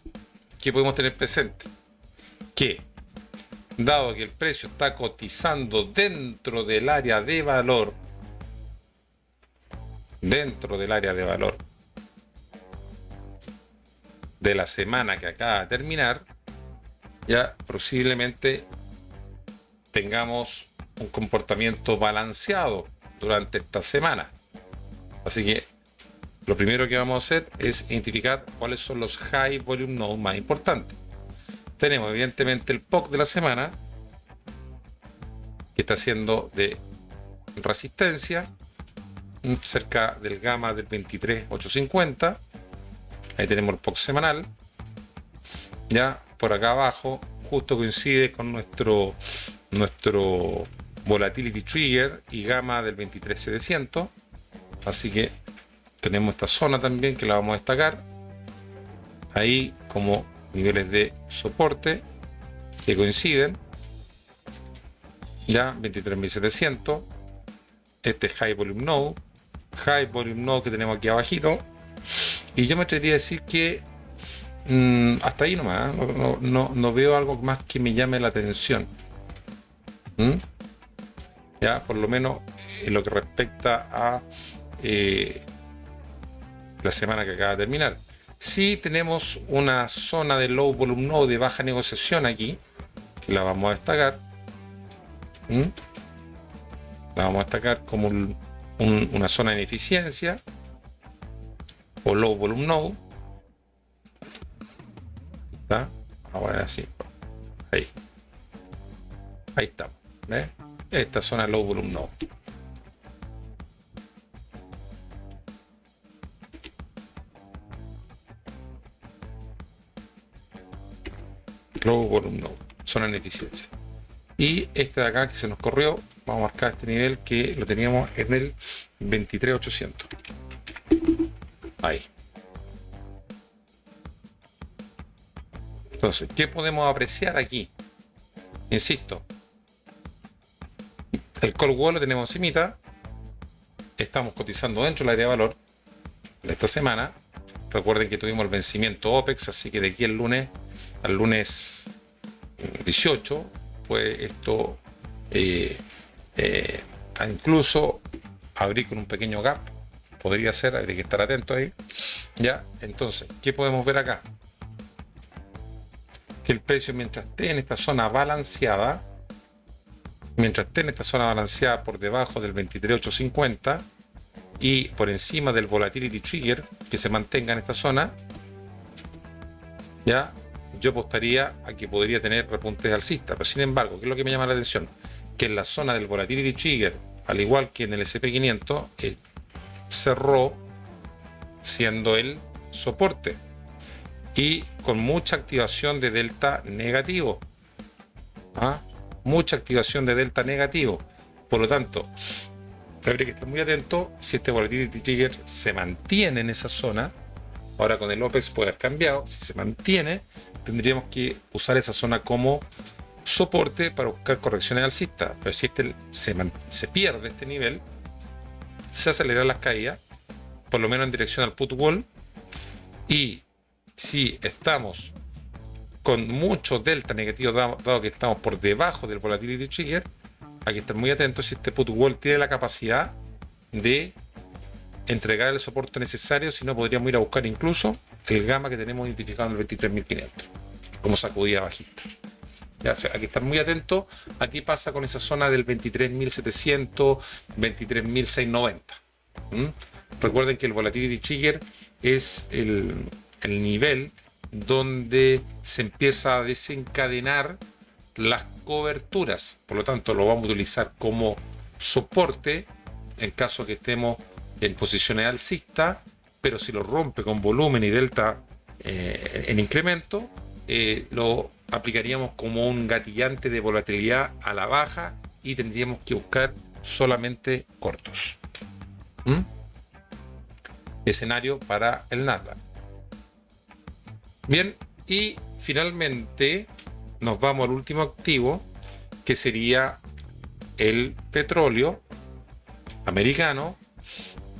¿Qué podemos tener presente? Que, dado que el precio está cotizando dentro del área de valor, de la semana que acaba de terminar, ya posiblemente tengamos un comportamiento balanceado durante esta semana. Así que lo primero que vamos a hacer es identificar cuáles son los high volume nodes más importantes. Tenemos evidentemente el POC de la semana, que está haciendo de resistencia cerca del gamma del 23.850. Ahí tenemos el POC semanal. Ya por acá abajo justo coincide con nuestro Volatility Trigger y gamma del 23.700. Así que tenemos esta zona también que la vamos a destacar ahí como niveles de soporte que coinciden. Ya 23.700, este High Volume Node que tenemos aquí abajito. Y yo me atrevería a decir que hasta ahí nomás, no veo algo más que me llame la atención. Ya, por lo menos en lo que respecta a la semana que acaba de terminar. Sí tenemos una zona de Low Volume Node de baja negociación aquí, que la vamos a destacar. La vamos a destacar como una zona de ineficiencia o Low Volume Node. ¿Está? Ahora sí. Ahí estamos. ¿Ves? Esta zona Low Volume Node. Low Volume Node, zona de ineficiencia. Y este de acá que se nos corrió, vamos a marcar este nivel que lo teníamos en el 23.800. Ahí. Entonces, ¿qué podemos apreciar aquí? Insisto, el call wall lo tenemos encimita. Estamos cotizando dentro del área de valor de esta semana. Recuerden que tuvimos el vencimiento OPEX, así que de aquí al lunes 18, pues esto incluso abrir con un pequeño gap. Podría ser, habría que estar atento ahí. Ya, entonces, ¿qué podemos ver acá? Que el precio, mientras esté en esta zona balanceada, por debajo del 23.850 y por encima del volatility trigger, que se mantenga en esta zona, ya yo apostaría a que podría tener repuntes alcistas. Pero sin embargo, ¿qué es lo que me llama la atención? Que en la zona del volatility trigger, al igual que en el SP500, cerró siendo el soporte y con mucha activación de delta negativo. Mucha activación de delta negativo. Por lo tanto, habría que estar muy atento si este volatility trigger se mantiene en esa zona. Ahora con el OPEX puede haber cambiado. Si se mantiene, tendríamos que usar esa zona como soporte para buscar correcciones alcistas. Pero si se pierde este nivel, se aceleran las caídas, por lo menos en dirección al put wall. Y si estamos con mucho delta negativo, dado que estamos por debajo del volatility trigger, hay que estar muy atentos si este put wall tiene la capacidad de entregar el soporte necesario. Si no, podríamos ir a buscar incluso el gamma que tenemos identificado en el 23.500 como sacudida bajista. Ya, o sea, hay que estar muy atento a qué pasa con esa zona del 23.700, 23.690. Recuerden que el volatility trigger es el nivel donde se empieza a desencadenar las coberturas. Por lo tanto, lo vamos a utilizar como soporte en caso que estemos en posiciones alcistas, pero si lo rompe con volumen y delta en incremento, lo aplicaríamos como un gatillante de volatilidad a la baja y tendríamos que buscar solamente cortos. Escenario para el Nasdaq. Bien, y finalmente nos vamos al último activo, que sería el petróleo americano.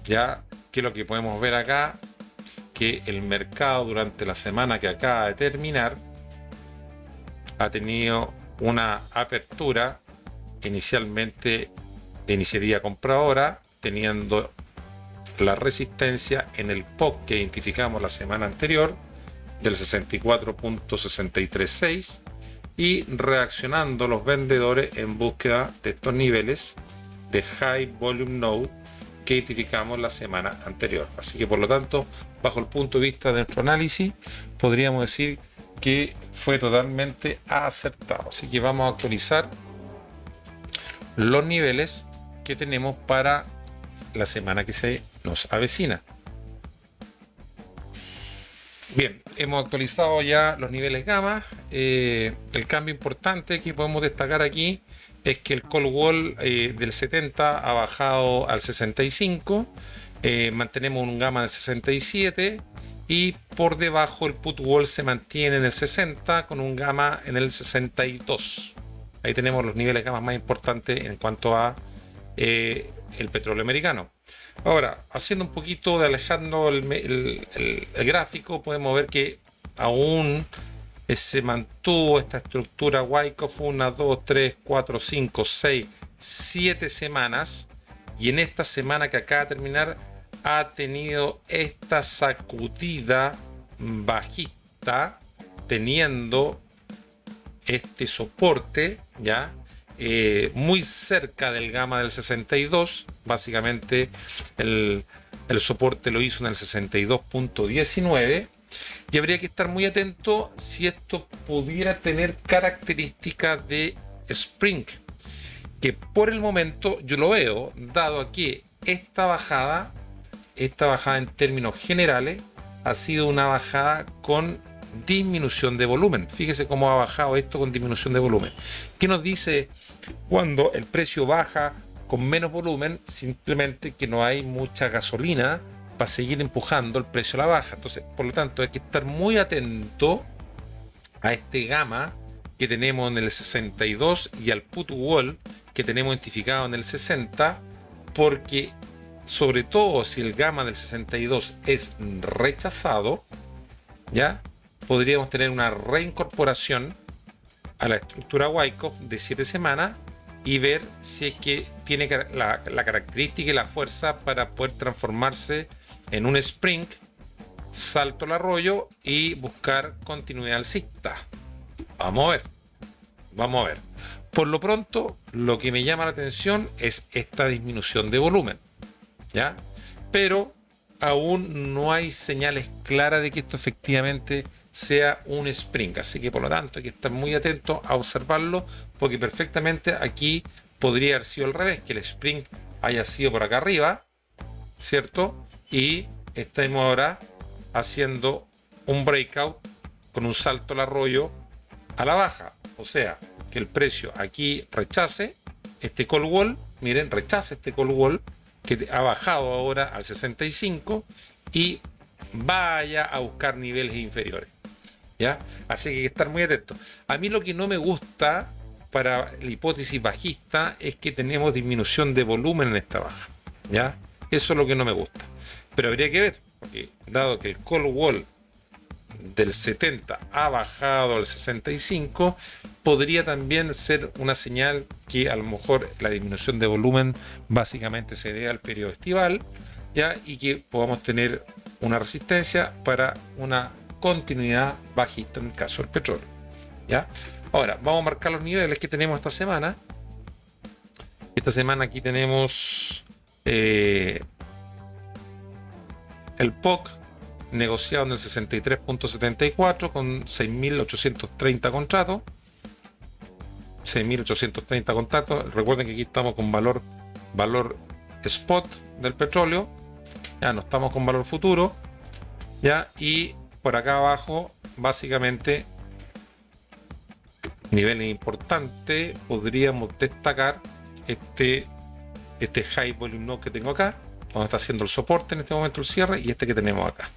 Ya que lo que podemos ver acá, que el mercado durante la semana que acaba de terminar ha tenido una apertura inicialmente de iniciativa compradora, teniendo la resistencia en el POC que identificamos la semana anterior del 64.636 y reaccionando los vendedores en búsqueda de estos niveles de High Volume Node que identificamos la semana anterior. Así que por lo tanto, bajo el punto de vista de nuestro análisis, podríamos decir que fue totalmente acertado. Así que vamos a actualizar los niveles que tenemos para la semana que se nos avecina. Bien, hemos actualizado ya los niveles gamma. El cambio importante que podemos destacar aquí es que el call wall del 70 ha bajado al 65, mantenemos un gamma del 67 y por debajo el put wall se mantiene en el 60 con un gamma en el 62. Ahí tenemos los niveles gamma más importantes en cuanto a el petróleo americano. Ahora, haciendo un poquito de alejando el gráfico, podemos ver que aún se mantuvo esta estructura Wyckoff 1, 2, 3, 4, 5, 6, 7 semanas, y en esta semana que acaba de terminar ha tenido esta sacudida bajista, teniendo este soporte ya muy cerca del gamma del 62. Básicamente el soporte lo hizo en el 62.19, y habría que estar muy atento si esto pudiera tener características de spring, que por el momento yo lo veo, dado a que esta bajada en términos generales ha sido una bajada con disminución de volumen. Fíjese cómo ha bajado esto con disminución de volumen. ¿Qué nos dice cuando el precio baja con menos volumen? Simplemente que no hay mucha gasolina para seguir empujando el precio a la baja. Entonces, por lo tanto, hay que estar muy atento a este gamma que tenemos en el 62 y al put wall que tenemos identificado en el 60, porque sobre todo si el gamma del 62 es rechazado, ya podríamos tener una reincorporación a la estructura Wyckoff de 7 semanas y ver si es que tiene la característica y la fuerza para poder transformarse en un spring, salto al arroyo y buscar continuidad alcista. Vamos a ver. Por lo pronto, lo que me llama la atención es esta disminución de volumen, ¿ya? Pero aún no hay señales claras de que esto efectivamente sea un spring, así que por lo tanto hay que estar muy atento a observarlo, porque perfectamente aquí podría haber sido al revés, que el spring haya sido por acá arriba, ¿cierto? Y estamos ahora haciendo un breakout con un salto al arroyo a la baja, o sea, que el precio aquí rechace este call wall, miren, rechace este call wall que ha bajado ahora al 65 y vaya a buscar niveles inferiores, ¿ya? Así que hay que estar muy atento. A mí lo que no me gusta para la hipótesis bajista es que tenemos disminución de volumen en esta baja, ¿ya? Eso es lo que no me gusta. Pero habría que ver, porque dado que el call wall del 70 ha bajado al 65, podría también ser una señal que a lo mejor la disminución de volumen básicamente se debe al periodo estival, ¿ya? Y que podamos tener una resistencia para una continuidad bajista en el caso del petróleo, ¿ya? Ahora, vamos a marcar los niveles que tenemos esta semana. Esta semana aquí tenemos el POC negociado en el 63.74 con 6.830 contratos. 6.830 contratos. Recuerden que aquí estamos con valor spot del petróleo. Ya no estamos con valor futuro. Ya, y por acá abajo, básicamente, niveles importantes. Podríamos destacar este high volume node que tengo acá, donde está haciendo el soporte en este momento, el cierre, y este que tenemos acá.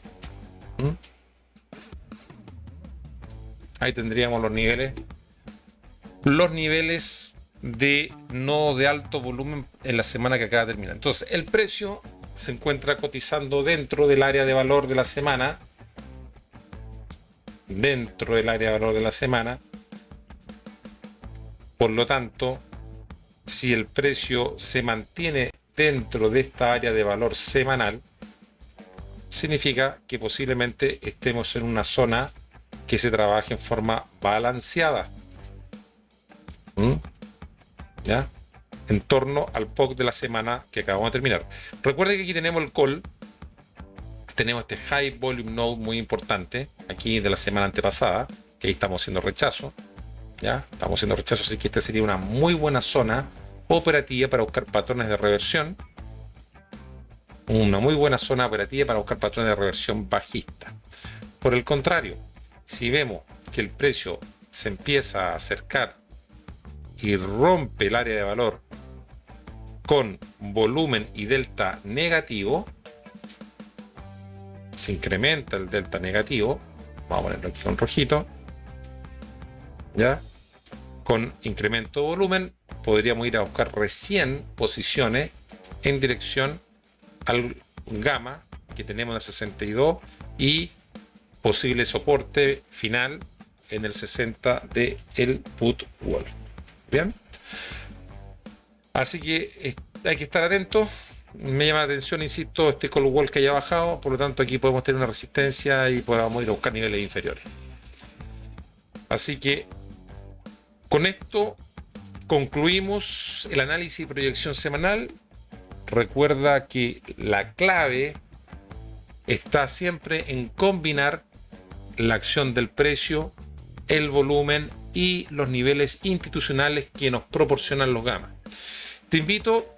Ahí tendríamos los niveles de nodo de alto volumen en la semana que acaba de terminar. Entonces, el precio se encuentra cotizando dentro del área de valor de la semana. Por lo tanto, si el precio se mantiene dentro de esta área de valor semanal, significa que posiblemente estemos en una zona que se trabaje en forma balanceada, ¿ya? En torno al POC de la semana que acabamos de terminar. Recuerden que aquí tenemos el call, tenemos este high volume node muy importante aquí de la semana antepasada, que ahí estamos haciendo rechazo, ¿ya? Estamos haciendo rechazo, así que esta sería una muy buena zona operativa para buscar patrones de reversión. Una muy buena zona operativa para buscar patrones de reversión bajista. Por el contrario, si vemos que el precio se empieza a acercar y rompe el área de valor con volumen y delta negativo, se incrementa el delta negativo, vamos a ponerlo aquí con rojito, ¿ya? Con incremento de volumen podríamos ir a buscar recién posiciones en dirección al gamma que tenemos en el 62 y posible soporte final en el 60 de el put wall. Bien, así que hay que estar atentos. Me llama la atención, insisto, este call wall que haya bajado, por lo tanto aquí podemos tener una resistencia y podamos ir a buscar niveles inferiores. Así que con esto concluimos el análisis y proyección semanal. Recuerda que la clave está siempre en combinar la acción del precio, el volumen y los niveles institucionales que nos proporcionan los gammas. Te invito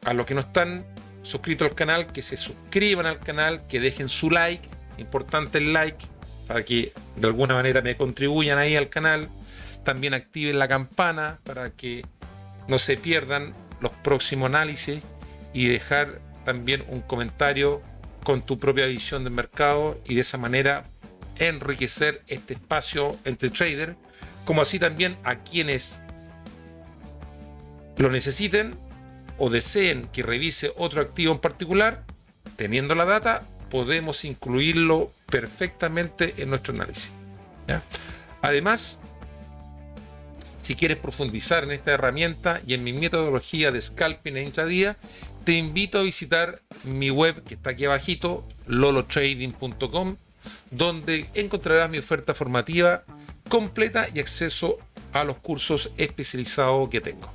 a los que no están suscritos al canal, que se suscriban al canal, que dejen su like, importante el like, para que de alguna manera me contribuyan ahí al canal. También activen la campana para que no se pierdan los próximos análisis y dejar también un comentario con tu propia visión del mercado y de esa manera enriquecer este espacio entre traders, como así también a quienes lo necesiten o deseen que revise otro activo en particular, teniendo la data, podemos incluirlo perfectamente en nuestro análisis. ¿Ya? Además, si quieres profundizar en esta herramienta y en mi metodología de scalping e intradía, te invito a visitar mi web que está aquí abajito, lolotrading.com, donde encontrarás mi oferta formativa completa y acceso a los cursos especializados que tengo.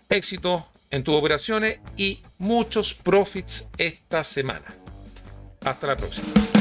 Éxito en tus operaciones y muchos profits esta semana. Hasta la próxima.